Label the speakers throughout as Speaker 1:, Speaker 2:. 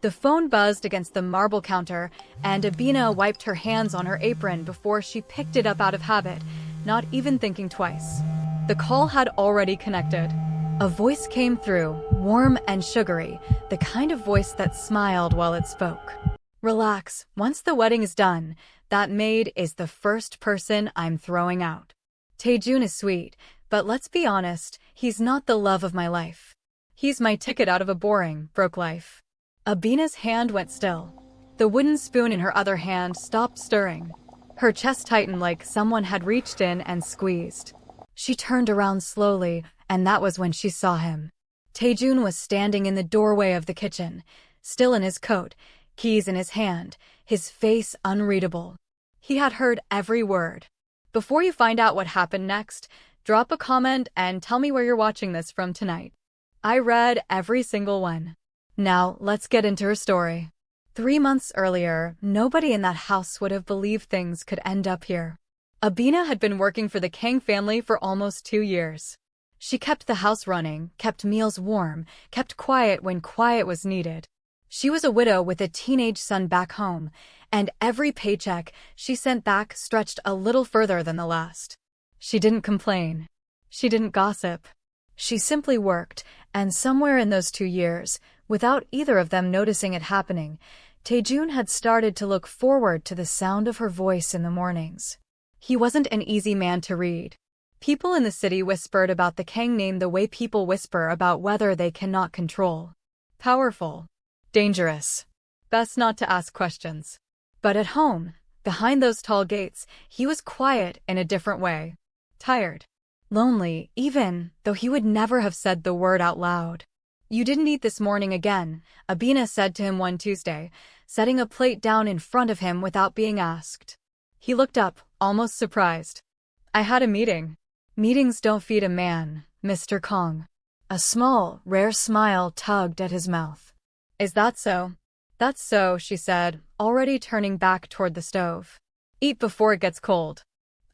Speaker 1: The phone buzzed against the marble counter, and Abina wiped her hands on her apron before she picked it up out of habit, not even thinking twice. The call had already connected. A voice came through, warm and sugary, the kind of voice that smiled while it spoke. "Relax, once the wedding is done, that maid is the first person I'm throwing out. Téjun is sweet, but let's be honest, he's not the love of my life. He's my ticket out of a boring, broke life." Abina's hand went still. The wooden spoon in her other hand stopped stirring. Her chest tightened like someone had reached in and squeezed. She turned around slowly, and that was when she saw him. Téjun was standing in the doorway of the kitchen, still in his coat, keys in his hand, his face unreadable. He had heard every word. Before you find out what happened next, drop a comment and tell me where you're watching this from tonight. I read every single one. Now, let's get into her story. 3 months earlier, nobody in that house would have believed things could end up here. Abina had been working for the Kang family for almost 2 years. She kept the house running, kept meals warm, kept quiet when quiet was needed. She was a widow with a teenage son back home, and every paycheck she sent back stretched a little further than the last. She didn't complain. She didn't gossip. She simply worked, and somewhere in those 2 years, without either of them noticing it happening, Téjun had started to look forward to the sound of her voice in the mornings. He wasn't an easy man to read. People in the city whispered about the Kang name the way people whisper about weather they cannot control. Powerful. Dangerous. Best not to ask questions. But at home, behind those tall gates, he was quiet in a different way. Tired. Lonely, even though he would never have said the word out loud. "You didn't eat this morning again," Abina said to him one Tuesday, setting a plate down in front of him without being asked. He looked up, almost surprised. "I had a meeting." "Meetings don't feed a man, Mr. Kang." A small, rare smile tugged at his mouth. "Is that so?" "That's so," she said, already turning back toward the stove. "Eat before it gets cold."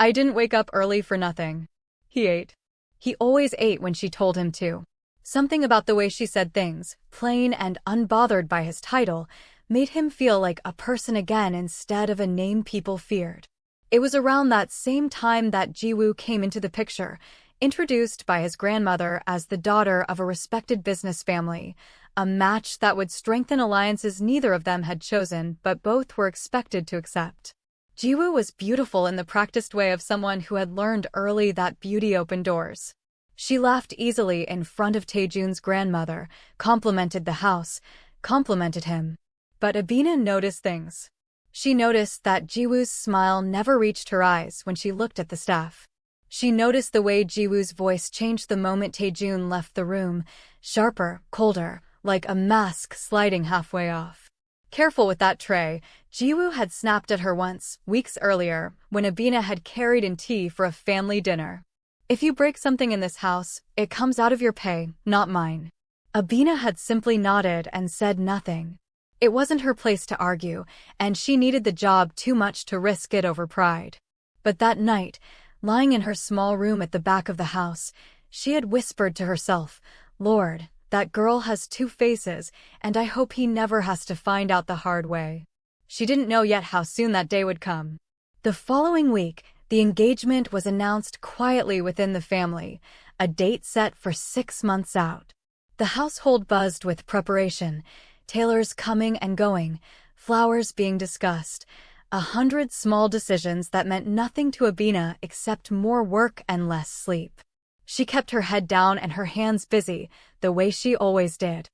Speaker 1: "I didn't wake up early for nothing." He ate. He always ate when she told him to. Something about the way she said things, plain and unbothered by his title, made him feel like a person again instead of a name people feared. It was around that same time that Jiwoo came into the picture, introduced by his grandmother as the daughter of a respected business family, a match that would strengthen alliances neither of them had chosen but both were expected to accept. Jiwoo was beautiful in the practiced way of someone who had learned early that beauty opened doors. She laughed easily in front of Taejun's grandmother, complimented the house, complimented him. But Abina noticed things. She noticed that Jiwoo's smile never reached her eyes when she looked at the staff. She noticed the way Jiwoo's voice changed the moment Taejun left the room, sharper, colder, like a mask sliding halfway off. Careful with that tray, Jiwoo had snapped at her once, weeks earlier, when Abina had carried in tea for a family dinner. "If you break something in this house, it comes out of your pay, not mine." Abina had simply nodded and said nothing. It wasn't her place to argue, and she needed the job too much to risk it over pride. But that night, lying in her small room at the back of the house, she had whispered to herself, "Lord, that girl has 2 faces, and I hope he never has to find out the hard way." She didn't know yet how soon that day would come. The following week, the engagement was announced quietly within the family, a date set for 6 months out. The household buzzed with preparation, tailors coming and going, flowers being discussed, 100 small decisions that meant nothing to Abina except more work and less sleep. She kept her head down and her hands busy, the way she always did.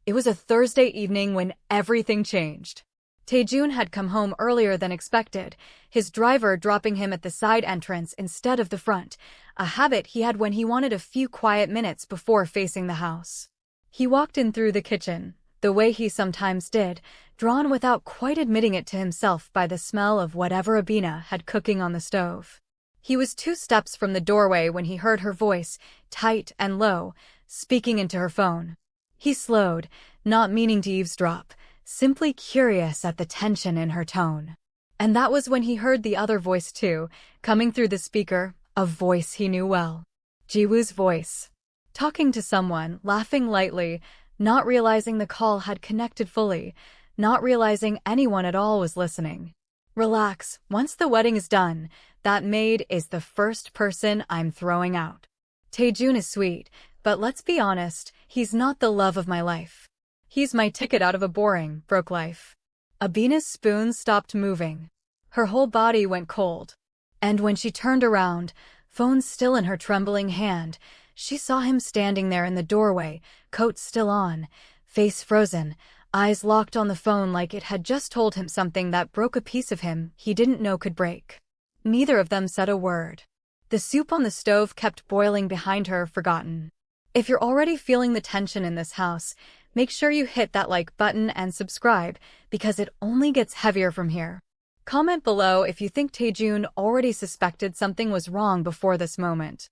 Speaker 1: It was a Thursday evening when everything changed. Téjun had come home earlier than expected, his driver dropping him at the side entrance instead of the front, a habit he had when he wanted a few quiet minutes before facing the house. He walked in through the kitchen, the way he sometimes did, drawn without quite admitting it to himself by the smell of whatever Abina had cooking on the stove. He was 2 steps from the doorway when he heard her voice, tight and low, speaking into her phone. He slowed, not meaning to eavesdrop, simply curious at the tension in her tone. And that was when he heard the other voice too, coming through the speaker, a voice he knew well. Jiwoo's voice. Talking to someone, laughing lightly, not realizing the call had connected fully, not realizing anyone at all was listening. Relax, once the wedding is done, that maid is the first person I'm throwing out. Téjun is sweet, but let's be honest, he's not the love of my life. He's my ticket out of a boring, broke life. Abina's spoon stopped moving. Her whole body went cold. And when she turned around, phone still in her trembling hand, she saw him standing there in the doorway, coat still on, face frozen, eyes locked on the phone like it had just told him something that broke a piece of him he didn't know could break. Neither of them said a word. The soup on the stove kept boiling behind her, forgotten. If you're already feeling the tension in this house, make sure you hit that like button and subscribe, because it only gets heavier from here. Comment below if you think Téjun already suspected something was wrong before this moment.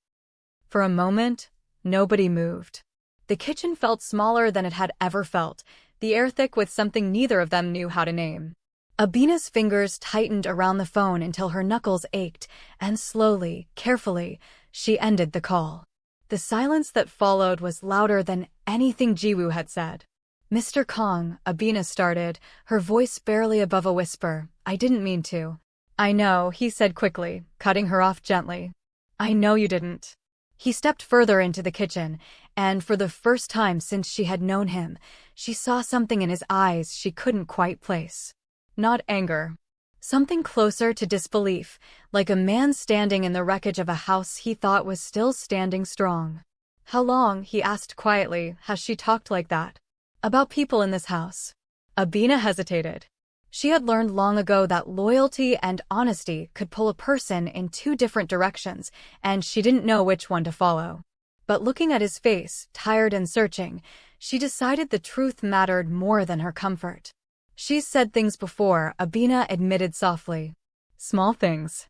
Speaker 1: For a moment, nobody moved. The kitchen felt smaller than it had ever felt, the air thick with something neither of them knew how to name. Abina's fingers tightened around the phone until her knuckles ached, and slowly, carefully, she ended the call. The silence that followed was louder than anything Jiwoo had said. Mr. Kang, Abina started, her voice barely above a whisper. I didn't mean to. I know, he said quickly, cutting her off gently. I know you didn't. He stepped further into the kitchen, and for the first time since she had known him, she saw something in his eyes she couldn't quite place. Not anger. Something closer to disbelief, like a man standing in the wreckage of a house he thought was still standing strong. How long, he asked quietly, has she talked like that? About people in this house. Abina hesitated. She had learned long ago that loyalty and honesty could pull a person in two different directions, and she didn't know which one to follow. But looking at his face, tired and searching, she decided the truth mattered more than her comfort. She's said things before, Abina admitted softly. Small things.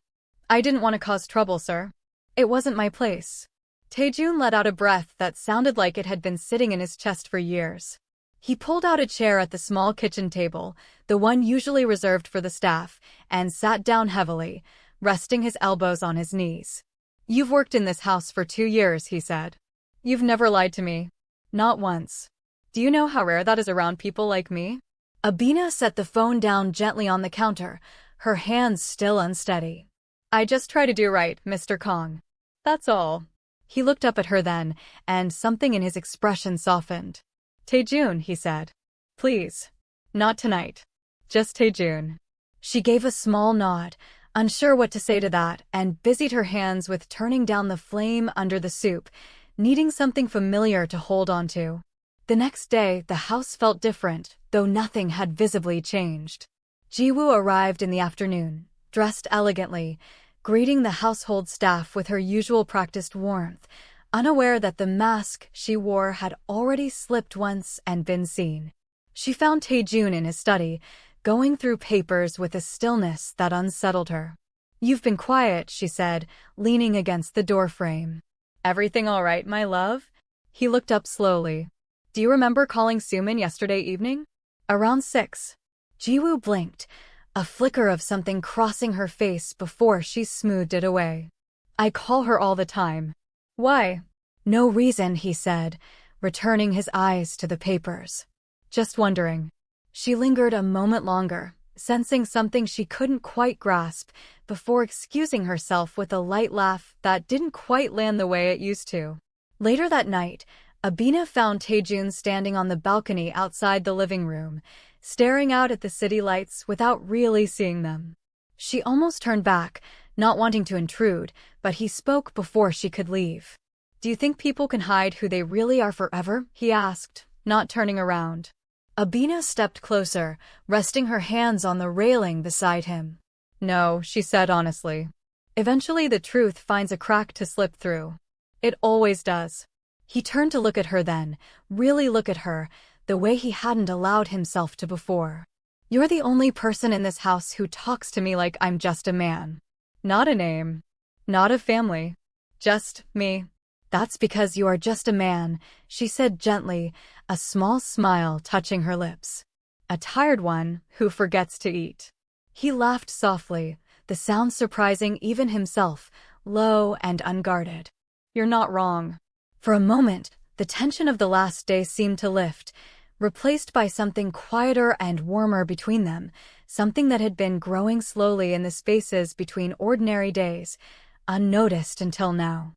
Speaker 1: I didn't want to cause trouble, sir. It wasn't my place. Téjun let out a breath that sounded like it had been sitting in his chest for years. He pulled out a chair at the small kitchen table, the one usually reserved for the staff, and sat down heavily, resting his elbows on his knees. You've worked in this house for 2 years, he said. You've never lied to me. Not once. Do you know how rare that is around people like me? Abina set the phone down gently on the counter, her hands still unsteady. I just try to do right, Mr. Kang. That's all. He looked up at her then, and something in his expression softened. Téjun, he said. Please. Not tonight. Just Téjun. She gave a small nod, unsure what to say to that, and busied her hands with turning down the flame under the soup, needing something familiar to hold on to. The next day, the house felt different, though nothing had visibly changed. Jiwoo arrived in the afternoon, dressed elegantly, greeting the household staff with her usual practiced warmth, unaware that the mask she wore had already slipped once and been seen. She found Téjun in his study, going through papers with a stillness that unsettled her. You've been quiet, she said, leaning against the doorframe. Everything all right, my love? He looked up slowly. Do you remember calling Sumin yesterday evening? Around 6. Jiwoo blinked, a flicker of something crossing her face before she smoothed it away. I call her all the time. Why? No reason, he said, returning his eyes to the papers. Just wondering. She lingered a moment longer, sensing something she couldn't quite grasp, before excusing herself with a light laugh that didn't quite land the way it used to. Later that night, Abina found Téjun standing on the balcony outside the living room, staring out at the city lights without really seeing them. She almost turned back, not wanting to intrude, but he spoke before she could leave. Do you think people can hide who they really are forever? He asked, not turning around. Abina stepped closer, resting her hands on the railing beside him. No, she said honestly. Eventually the truth finds a crack to slip through. It always does. He turned to look at her then, really look at her, the way he hadn't allowed himself to before. You're the only person in this house who talks to me like I'm just a man. Not a name. Not a family. Just me. That's because you are just a man, she said gently, a small smile touching her lips. A tired one who forgets to eat. He laughed softly, the sound surprising even himself, low and unguarded. You're not wrong. For a moment, The tension of the last day seemed to lift, replaced by something quieter and warmer between them, something that had been growing slowly in the spaces between ordinary days, unnoticed until now.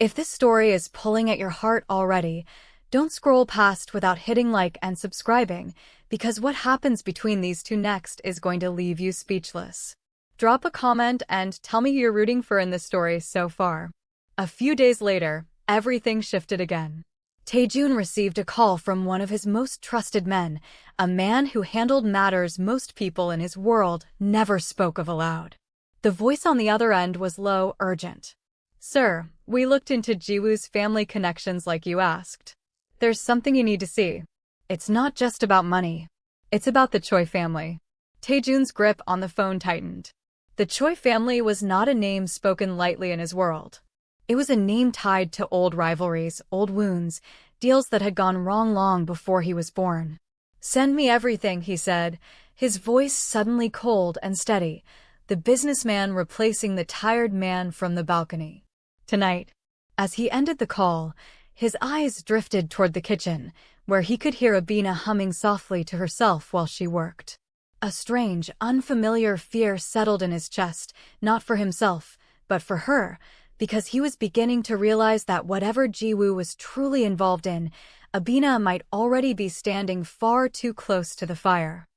Speaker 1: If this story is pulling at your heart already, don't scroll past without hitting like and subscribing, because what happens between these two next is going to leave you speechless. Drop a comment and tell me who you're rooting for in this story so far. A few days later, everything shifted again. Téjun received a call from one of his most trusted men, a man who handled matters most people in his world never spoke of aloud. The voice on the other end was low, urgent. "Sir, we looked into Jiwoo's family connections like you asked. There's something you need to see. It's not just about money. It's about the Choi family." Taejun's grip on the phone tightened. The Choi family was not a name spoken lightly in his world. It was a name tied to old rivalries, old wounds, deals that had gone wrong long before he was born. "Send me everything," he said, his voice suddenly cold and steady, the businessman replacing the tired man from the balcony. "Tonight." As he ended the call, his eyes drifted toward the kitchen, where he could hear Abina humming softly to herself while she worked. A strange, unfamiliar fear settled in his chest, not for himself, but for her, because he was beginning to realize that whatever Jiwoo was truly involved in, Abina might already be standing far too close to the fire.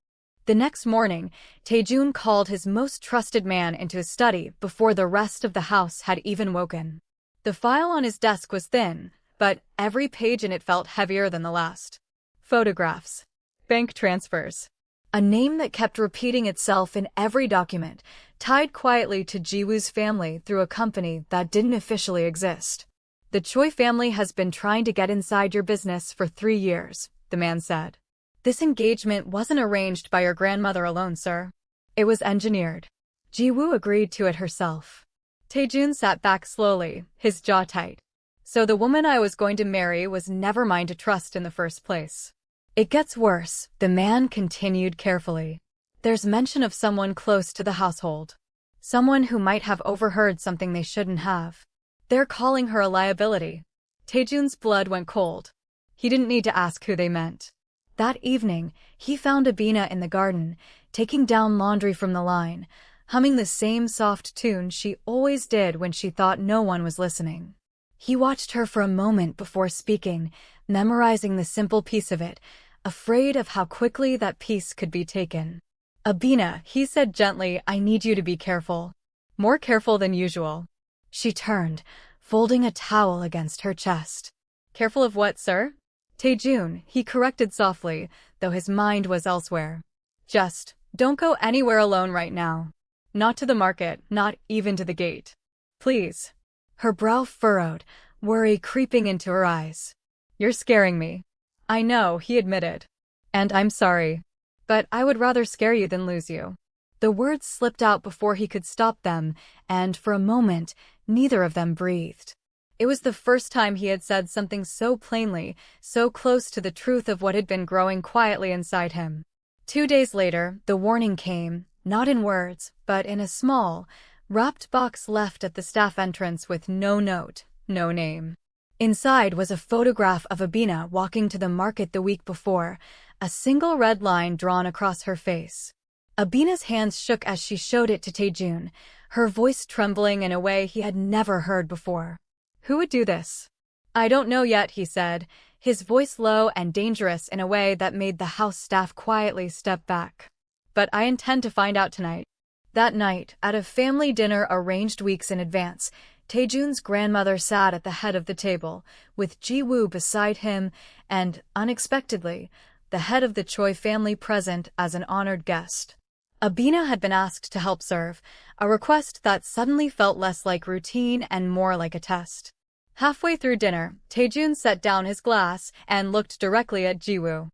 Speaker 1: The next morning, Téjun called his most trusted man into his study before the rest of the house had even woken. The file on his desk was thin, but every page in it felt heavier than the last. Photographs. Bank transfers. A name that kept repeating itself in every document, tied quietly to Jiwoo's family through a company that didn't officially exist. "The Choi family has been trying to get inside your business for 3 years, the man said. "This engagement wasn't arranged by your grandmother alone, sir. It was engineered." Jiwoo agreed to it herself. Taejun sat back slowly, his jaw tight. "So the woman I was going to marry was never mine to trust in the first place." "It gets worse," the man continued carefully. "There's mention of someone close to the household. Someone who might have overheard something they shouldn't have. They're calling her a liability." Taejun's blood went cold. He didn't need to ask who they meant. That evening, he found Abina in the garden, taking down laundry from the line, humming the same soft tune she always did when she thought no one was listening. He watched her for a moment before speaking, memorizing the simple piece of it, afraid of how quickly that piece could be taken. "Abina," he said gently, "I need you to be careful. More careful than usual." She turned, folding a towel against her chest. "Careful of what, sir?" "Téjun," he corrected softly, though his mind was elsewhere. "Just don't go anywhere alone right now. Not to the market, not even to the gate. Please." Her brow furrowed, worry creeping into her eyes. "You're scaring me." "I know," he admitted. "And I'm sorry. But I would rather scare you than lose you." The words slipped out before he could stop them, and for a moment, neither of them breathed. It was the first time he had said something so plainly, so close to the truth of what had been growing quietly inside him. 2 days later, the warning came, not in words, but in a small, wrapped box left at the staff entrance with no note, no name. Inside was a photograph of Abina walking to the market the week before, a single red line drawn across her face. Abina's hands shook as she showed it to Téjun, her voice trembling in a way he had never heard before. "Who would do this?" "I don't know yet," he said, his voice low and dangerous in a way that made the house staff quietly step back. "But I intend to find out tonight." That night, at a family dinner arranged weeks in advance, Taejun's grandmother sat at the head of the table, with Jiwoo beside him, and, unexpectedly, the head of the Choi family present as an honored guest. Abina had been asked to help serve, a request that suddenly felt less like routine and more like a test. Halfway through dinner, Taejun set down his glass and looked directly at Jiwoo.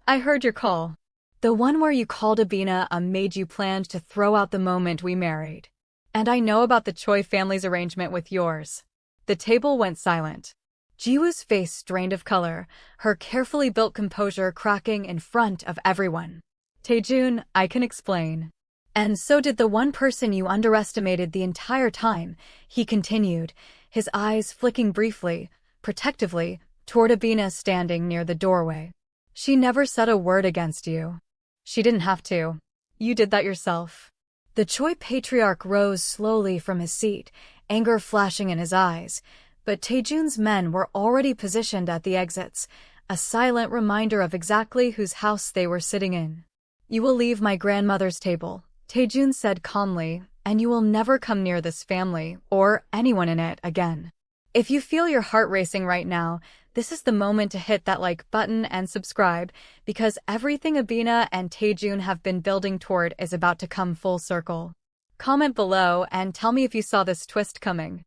Speaker 1: "I heard your call. The one where you called Abina a maid you planned to throw out the moment we married. And I know about the Choi family's arrangement with yours." The table went silent. Jiwoo's face strained of color, her carefully built composure cracking in front of everyone. "Taejun, I can explain." "And so did the one person you underestimated the entire time," he continued, his eyes flicking briefly, protectively, toward Abina standing near the doorway. She never said a word against you. She didn't have to. You did that yourself. The Choi patriarch rose slowly from his seat, anger flashing in his eyes, but Taejun's men were already positioned at the exits, a silent reminder of exactly whose house they were sitting in. You will leave my grandmother's table, Taejun said calmly, and you will never come near this family, or anyone in it, again. If you feel your heart racing right now, this is the moment to hit that like button and subscribe, because everything Abina and Taejun have been building toward is about to come full circle. Comment below and tell me if you saw this twist coming.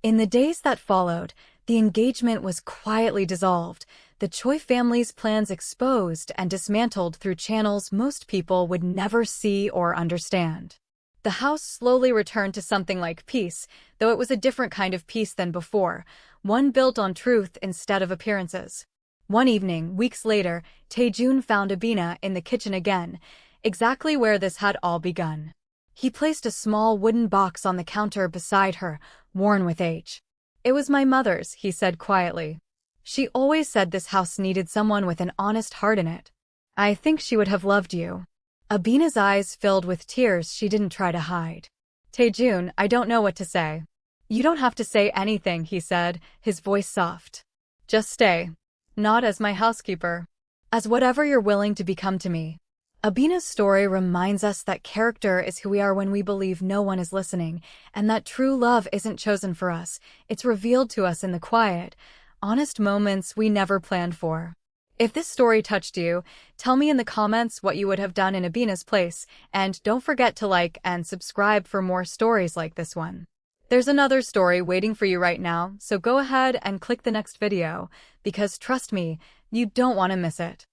Speaker 1: In the days that followed, the engagement was quietly dissolved, the Choi family's plans exposed and dismantled through channels most people would never see or understand. The house slowly returned to something like peace, though it was a different kind of peace than before, one built on truth instead of appearances. One evening, weeks later, Taejun found Abina in the kitchen again, exactly where this had all begun. He placed a small wooden box on the counter beside her, worn with age. It was my mother's, he said quietly. She always said this house needed someone with an honest heart in it. I think she would have loved you. Abina's eyes filled with tears she didn't try to hide. Taejun, I don't know what to say. You don't have to say anything, he said, his voice soft. Just stay. Not as my housekeeper. As whatever you're willing to become to me. Abina's story reminds us that character is who we are when we believe no one is listening, and that true love isn't chosen for us, it's revealed to us in the quiet, honest moments we never planned for. If this story touched you, tell me in the comments what you would have done in Abina's place, and don't forget to like and subscribe for more stories like this one. There's another story waiting for you right now, so go ahead and click the next video, because trust me, you don't want to miss it.